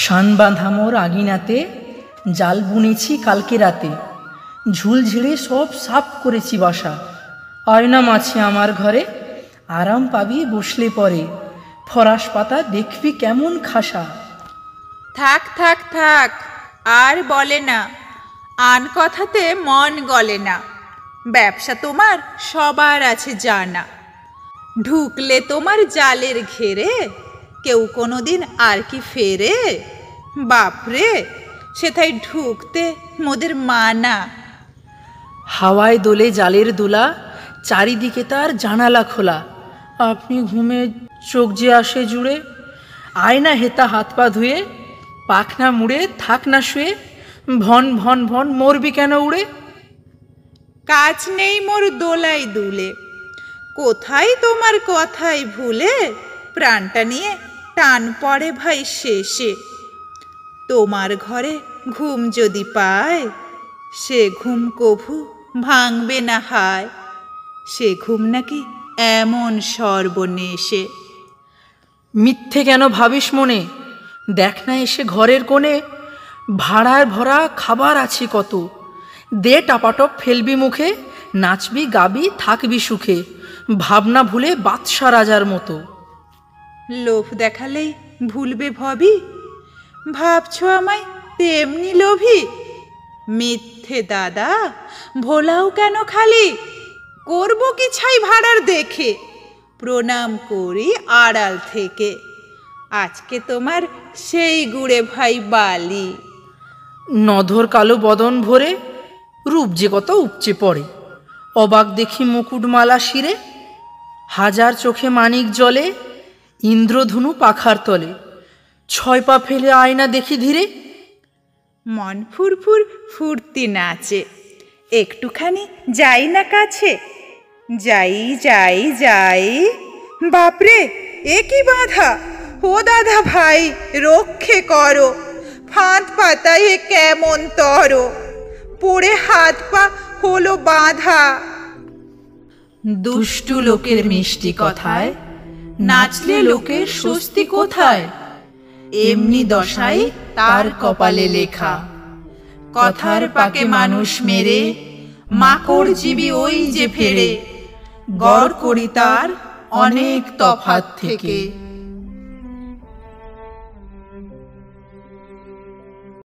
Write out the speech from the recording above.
শান বাঁধা মোর আগিনাতে জাল বুনেছি কালকে রাতে, ঝুল ঝেড়ে সব সাফ করেছি বাসা। আয়না মাছে আমার ঘরে, আরাম পাবি বসলে পরে, ফরাস পাতা দেখবি কেমন খাসা। থাক থাক থাক, আর বলে না, আন কথাতে মন গলে না। ব্যবসা তোমার সবার আছে জানা, ঢুকলে তোমার জালের ঘেরে কেউ কোনোদিন আর কি ফেরে। বাপরে, সেথায় ঢুকতে মোদের মানা। হাওয়ায় দোলে জালের দোলা, চারিদিকে তার জানালা খোলা। আপনি ঘুমে চোখ যে আসে জুড়ে, আয়না হেতা হাত পা ধুয়ে, পাখনা মুড়ে থাক না শুয়ে, ভন ভন ভন মরবি কেন উড়ে। কাজ নেই মোর দোলাই দুলে, কোথায় তোমার কথাই ভুলে প্রাণটা নিয়ে টান পড়ে ভাই শেষে। তোমার ঘরে ঘুম যদি পায়, সে ঘুম কভু ভাঙবে না হায়। সে ঘুম নাকি এমন সর্বনেশে। মিথ্যে কেন ভাবিস মনে, দেখ না এসে ঘরের কোণে, ভাড়ায় ভরা খাবার আছে কত। দে টাপাটপ ফেলবি মুখে, নাচবি গাবি থাকবি সুখে, ভাবনা ভুলে বাদশা রাজার মতো। লোভ দেখালেই ভুলবে ভবি, ভাবছো আমায় তেমনি লোভী। মিথ্যে দাদা, ভোলাও কেন খালি, করব কি ছাই ভাড়ার দেখে, প্রণাম করি আড়াল থেকে। আজকে তোমার সেই গুড়ে ভাই বালি। নধর কালো বদন ভরে, রূপ যে কত উপচে পড়ে, অবাক দেখি মুকুটমালা শিরে, হাজার চোখে মানিক জলে, ইন্দ্রধনু পাখার তলে। ছয় পা ফেলে আয়না দেখি ধীরে, মন ফুরফুর ফুর্তি নাচে, একটুখানি যাই না কাছে। যাই যাই যাই, বাপরে এ কি বাধা, ও দাদা ভাই রক্ষে করো। ফাঁদ পাতায় এ কেমন তর, পড়ে হাত পা হলো বাঁধা। দুষ্টু লোকের মিষ্টি কথায়, নাচলে লোকের স্বস্তি কোথায়। এমনি দশাই তার কপালে লেখা, কথার পাকে মানুষ মেরে, মাকড় জীবী ওই যে ফেরে। গড় করি তার অনেক তফাত থেকে।